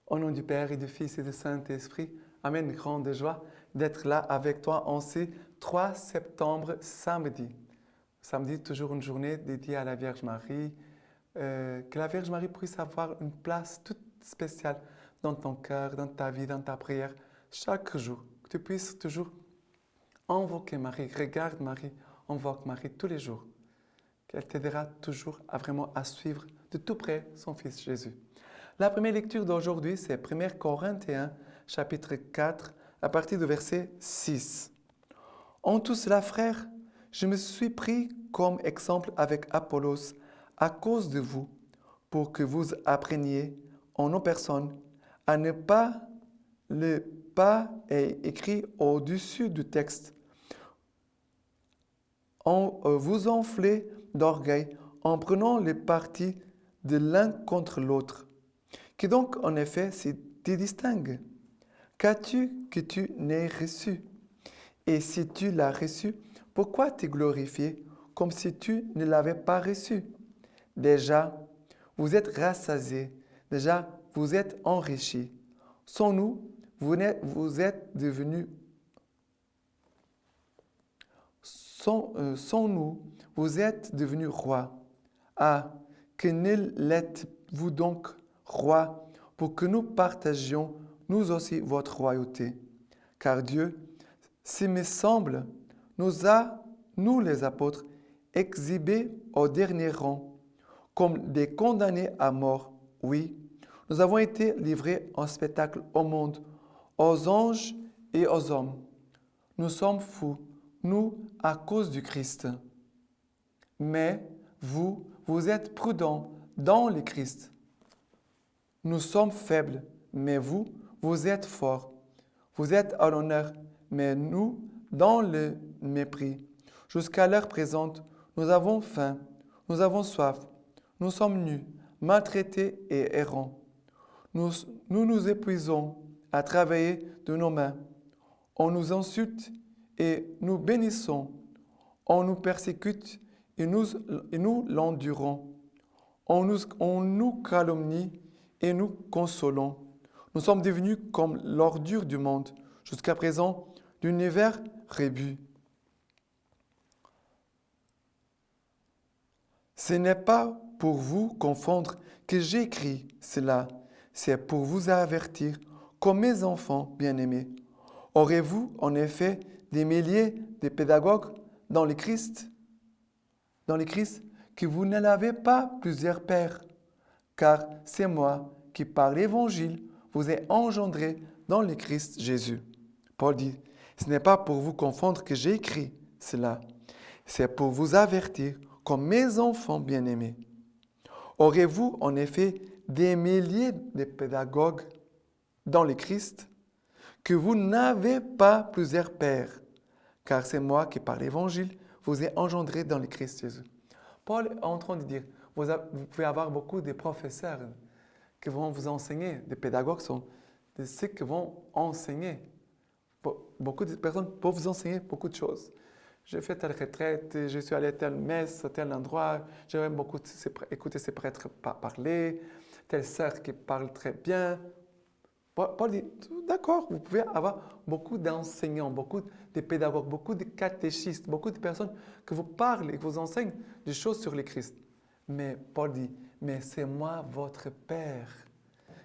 Au nom du Père et du Fils et du Saint-Esprit, Amen, grande joie d'être là avec toi en ce 3 septembre, samedi. Samedi, toujours une journée dédiée à la Vierge Marie. Que la Vierge Marie puisse avoir une place toute spéciale dans ton cœur, dans ta vie, dans ta prière, chaque jour. Que tu puisses toujours invoquer Marie, regarde Marie, invoque Marie tous les jours. Qu'elle t'aidera toujours à suivre de tout près son Fils Jésus. La première lecture d'aujourd'hui, c'est 1 Corinthiens, chapitre 4, à partir du verset 6. En tout cela, frères, je me suis pris comme exemple avec Apollos à cause de vous, pour que vous appreniez en nos personnes à ne pas le pas écrit au-dessus du texte, en vous enflez d'orgueil en prenant le parti de l'un contre l'autre. Qui donc, en effet, te distingue? Qu'as-tu que tu n'aies reçu? Et si tu l'as reçu, pourquoi te glorifier comme si tu ne l'avais pas reçu? Déjà, vous êtes rassasiés, déjà, vous êtes enrichis. Sans nous, vous êtes devenus sans nous, vous êtes devenus rois. Ah, que ne l'êtes-vous donc roi pour que nous partagions nous aussi votre royauté? Car Dieu, s'il me semble, nous les apôtres, exhibés au dernier rang, comme des condamnés à mort. Oui, nous avons été livrés en spectacle au monde, aux anges et aux hommes. Nous sommes fous, nous, à cause du Christ. Mais vous êtes prudents dans le Christ. Nous sommes faibles, mais vous êtes forts. Vous êtes à l'honneur, mais nous, dans le mépris. Jusqu'à l'heure présente, nous avons faim, nous avons soif, nous sommes nus, maltraités et errants. Nous épuisons à travailler de nos mains. On nous insulte et nous bénissons. On nous persécute et nous l'endurons. On nous calomnie et nous consolons. Nous sommes devenus comme l'ordure du monde, jusqu'à présent, l'univers rébut. Ce n'est pas pour vous confondre que j'écris cela, c'est pour vous avertir, comme mes enfants bien-aimés. Aurez-vous en effet des milliers de pédagogues dans le Christ, que vous ne l'avez pas plusieurs pères, car c'est moi qui par l'Évangile vous ai engendré dans le Christ Jésus. Paul dit, ce n'est pas pour vous confondre que j'ai écrit cela, c'est pour vous avertir comme mes enfants bien-aimés. Aurez-vous en effet des milliers de pédagogues dans le Christ que vous n'avez pas plusieurs pères, car c'est moi qui par l'Évangile vous ai engendré dans le Christ Jésus. Paul est en train de dire, vous pouvez avoir beaucoup de professeurs qui vont vous enseigner, des pédagogues sont ceux qui vont enseigner. Beaucoup de personnes peuvent vous enseigner beaucoup de choses. J'ai fait telle retraite, je suis allé à telle messe, à tel endroit, j'aime beaucoup écouter ces prêtres parler, telle sœur qui parle très bien. Paul dit, d'accord, vous pouvez avoir beaucoup d'enseignants, beaucoup de pédagogues, beaucoup de catéchistes, beaucoup de personnes que vous parlent et que vous enseignent des choses sur le Christ. Mais Paul dit, mais c'est moi votre Père,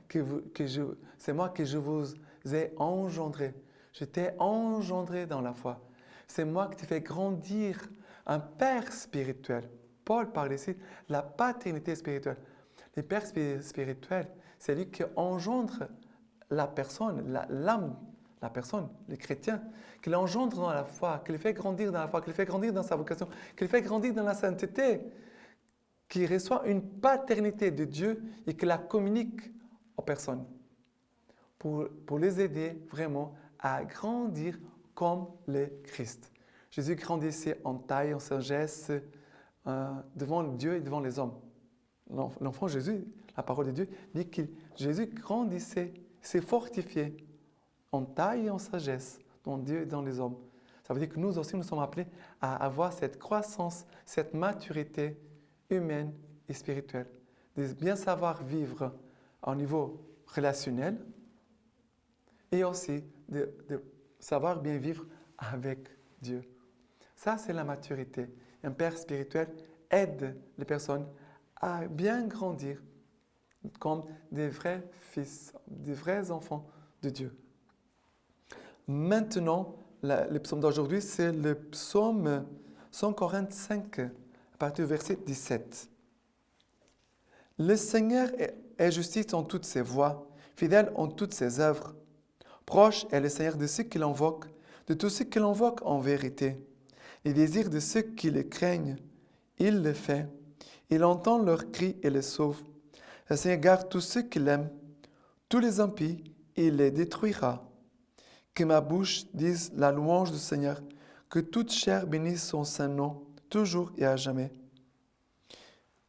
c'est moi que je vous ai engendré. Je t'ai engendré dans la foi. C'est moi qui te fais grandir, un Père spirituel. Paul parle ici de la paternité spirituelle. Le Père spirituel, c'est lui qui engendre la personne, l'âme, la personne, le chrétien, qui l'engendre dans la foi, qui le fait grandir dans la foi, qui le fait grandir dans sa vocation, qui le fait grandir dans la sainteté, qui reçoit une paternité de Dieu et qui la communique aux personnes pour les aider vraiment à grandir comme le Christ. Jésus grandissait en taille, en sagesse, devant Dieu et devant les hommes. L'enfant Jésus, la parole de Dieu, dit que Jésus grandissait, s'est fortifié en taille et en sagesse dans Dieu et dans les hommes. Ça veut dire que nous aussi, nous sommes appelés à avoir cette croissance, cette maturité humaine et spirituelle, de bien savoir vivre au niveau relationnel et aussi de savoir bien vivre avec Dieu. Ça, c'est la maturité. Un père spirituel aide les personnes à bien grandir comme des vrais fils, des vrais enfants de Dieu. Maintenant, le psaume d'aujourd'hui, c'est le psaume 145, à partir du verset 17. Le Seigneur est justice en toutes ses voies, fidèle en toutes ses œuvres. Proche est le Seigneur de ceux qui l'invoquent, de tous ceux qui l'invoquent en vérité. Les désirs de ceux qui le craignent, il le fait. Il entend leurs cris et les sauve. Le Seigneur garde tous ceux qui l'aiment. Tous les impies, il les détruira. Que ma bouche dise la louange du Seigneur, que toute chair bénisse son saint nom, toujours et à jamais.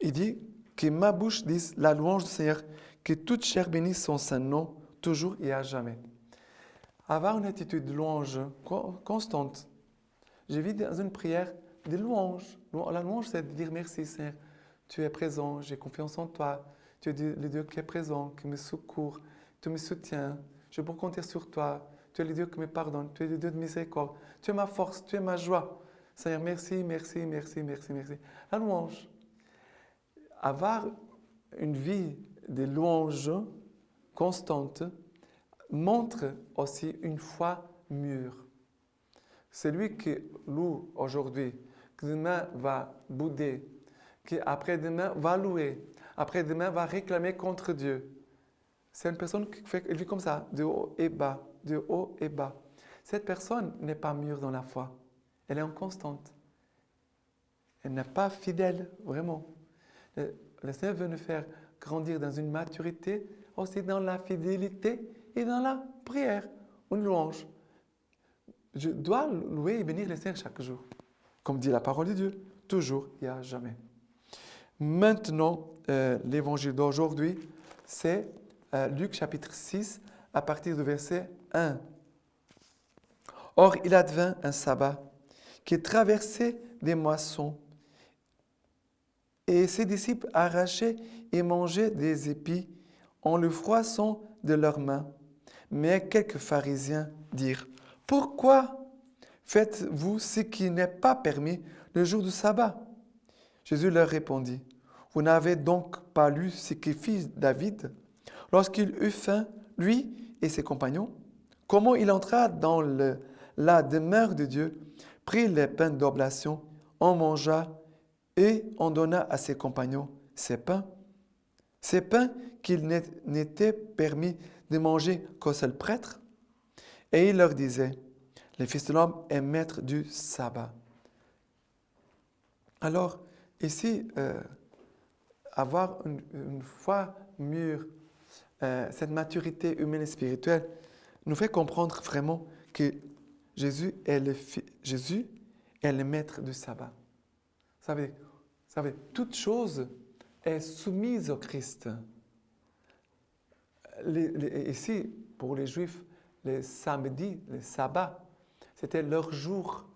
Il dit que ma bouche dise la louange du Seigneur, que toute chair bénisse son saint nom, toujours et à jamais. Avoir une attitude de louange constante. Je vis dans une prière de louange. La louange, c'est de dire merci Seigneur, tu es présent, j'ai confiance en toi, tu es le Dieu qui est présent, qui me secourt, tu me soutiens, je peux compter sur toi, tu es le Dieu qui me pardonne, tu es le Dieu de miséricorde, tu es ma force, tu es ma joie. Seigneur, merci, merci, merci, merci, merci. La louange. Avoir une vie de louange constante montre aussi une foi mûre. Celui qui loue aujourd'hui, qui demain va bouder, qui après-demain va louer, après-demain va réclamer contre Dieu. C'est une personne qui vit comme ça, de haut et bas, de haut et bas. Cette personne n'est pas mûre dans la foi. Elle est inconstante. Elle n'est pas fidèle, vraiment. Le Seigneur veut nous faire grandir dans une maturité, aussi dans la fidélité et dans la prière, une louange. Je dois louer et bénir le Seigneur chaque jour. Comme dit la parole de Dieu, toujours et à jamais. Maintenant, l'évangile d'aujourd'hui, c'est Luc chapitre 6, à partir du verset 1. Or, il advint un sabbat qui traversait des moissons, et ses disciples arrachaient et mangeaient des épis en le froissant de leurs mains. Mais quelques pharisiens dirent, « Pourquoi faites-vous ce qui n'est pas permis le jour du sabbat ?» Jésus leur répondit, « Vous n'avez donc pas lu ce que fit David lorsqu'il eut faim, lui et ses compagnons? Comment il entra dans la demeure de Dieu, prit les pains d'oblation, en mangea et en donna à ses compagnons ces pains qu'il n'était permis de manger qu'au seul prêtre? Et il leur disait, le Fils de l'homme est maître du sabbat. » Alors, ici, avoir une foi mûre, cette maturité humaine et spirituelle, nous fait comprendre vraiment que Jésus est le maître du sabbat. Vous savez, toute chose est soumise au Christ. Ici, pour les Juifs, les samedis, les sabbats, c'était leur jour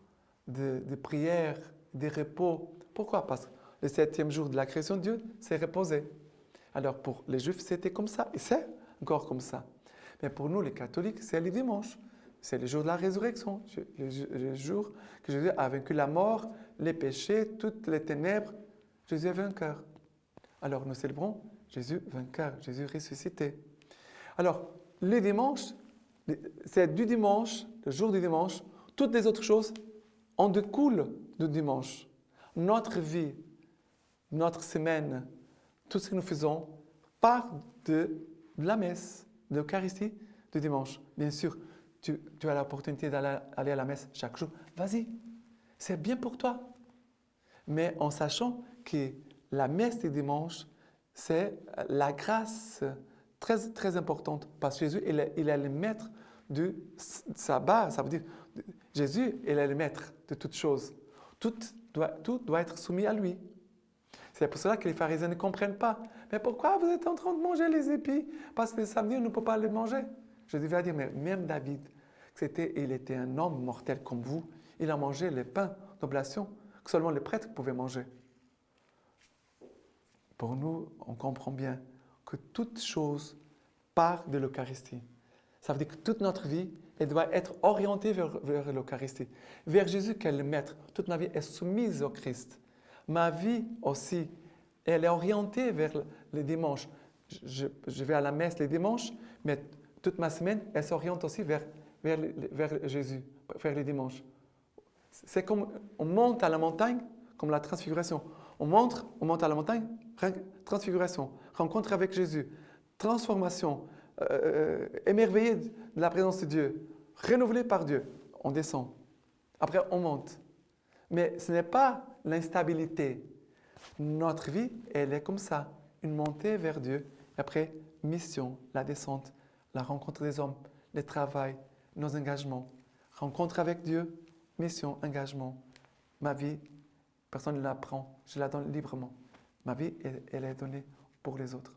de prière, de repos. Pourquoi? Parce que le 7e jour de la création de Dieu, c'est reposer. Alors pour les Juifs, c'était comme ça, et c'est encore comme ça. Mais pour nous, les catholiques, c'est le dimanche. C'est le jour de la résurrection, le jour que Jésus a vaincu la mort, les péchés, toutes les ténèbres. Jésus est vainqueur. Alors nous célébrons Jésus vainqueur, Jésus ressuscité. Alors, le dimanche, c'est du dimanche, le jour du dimanche, toutes les autres choses en découlent du dimanche. Notre vie, notre semaine, tout ce que nous faisons part de la messe, de l'Eucharistie du dimanche. Bien sûr, tu as l'opportunité d'aller à la messe chaque jour. Vas-y, c'est bien pour toi. Mais en sachant que la messe du dimanche, c'est la grâce très, très importante. Parce que Jésus, il est le maître du sabbat. Ça veut dire, Jésus, il est le maître de toutes choses. Tout doit être soumis à lui. C'est pour cela que les pharisiens ne comprennent pas. Mais pourquoi vous êtes en train de manger les épis? Parce que le samedi, on ne peut pas les manger. Je devais dire, mais même David, il était un homme mortel comme vous. Il a mangé les pains d'oblation que seulement les prêtres pouvaient manger. Pour nous, on comprend bien que toute chose part de l'Eucharistie. Ça veut dire que toute notre vie, elle doit être orientée vers l'Eucharistie, vers Jésus qui est le Maître. Toute ma vie est soumise au Christ. Ma vie aussi, elle est orientée vers les dimanches. Je vais à la messe les dimanches, mais toute ma semaine, elle s'oriente aussi vers Jésus, vers les dimanches. C'est comme on monte à la montagne, comme la transfiguration. On monte à la montagne, transfiguration, rencontre avec Jésus, transformation, émerveillé de la présence de Dieu, renouvelé par Dieu. On descend. Après, on monte. Mais ce n'est pas l'instabilité. Notre vie, elle est comme ça, une montée vers Dieu. Et après, mission, la descente, la rencontre des hommes, le travail, nos engagements. Rencontre avec Dieu, mission, engagement. Ma vie, personne ne la prend, je la donne librement. Ma vie, elle est donnée pour les autres.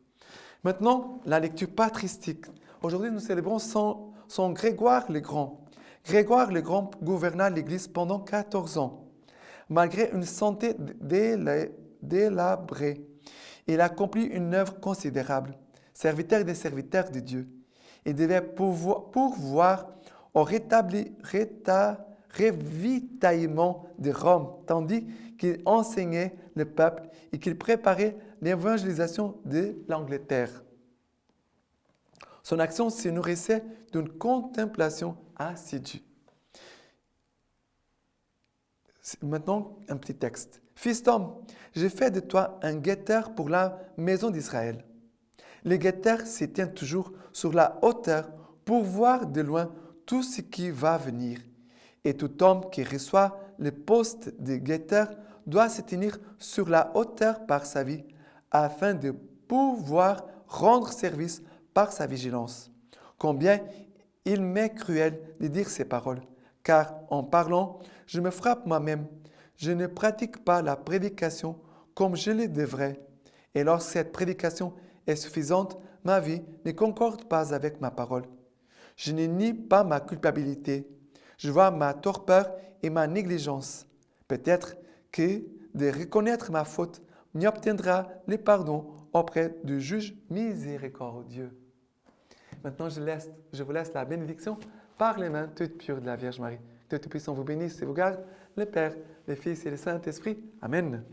Maintenant, la lecture patristique. Aujourd'hui, nous célébrons Saint Grégoire le Grand. Grégoire le Grand gouverna l'Église pendant 14 ans. Malgré une santé délabrée, il accomplit une œuvre considérable. Serviteur des serviteurs de Dieu, il devait pourvoir au ravitaillement de Rome, tandis qu'il enseignait le peuple et qu'il préparait l'évangélisation de l'Angleterre. Son action se nourrissait d'une contemplation assidue. Maintenant, un petit texte. Fils d'homme, j'ai fait de toi un guetteur pour la maison d'Israël. Le guetteur se tient toujours sur la hauteur pour voir de loin tout ce qui va venir. Et tout homme qui reçoit le poste de guetteur doit se tenir sur la hauteur par sa vie, afin de pouvoir rendre service par sa vigilance. Combien il m'est cruel de dire ces paroles, car en parlant, je me frappe moi-même. Je ne pratique pas la prédication comme je le devrais. Et lorsque cette prédication est suffisante, ma vie ne concorde pas avec ma parole. Je ne nie pas ma culpabilité. Je vois ma torpeur et ma négligence. Peut-être que de reconnaître ma faute m'obtiendra le pardon auprès du juge miséricordieux. Maintenant, je vous laisse la bénédiction par les mains toutes pures de la Vierge Marie. Que Dieu Tout-Puissant vous bénisse et vous garde, le Père, le Fils et le Saint-Esprit. Amen.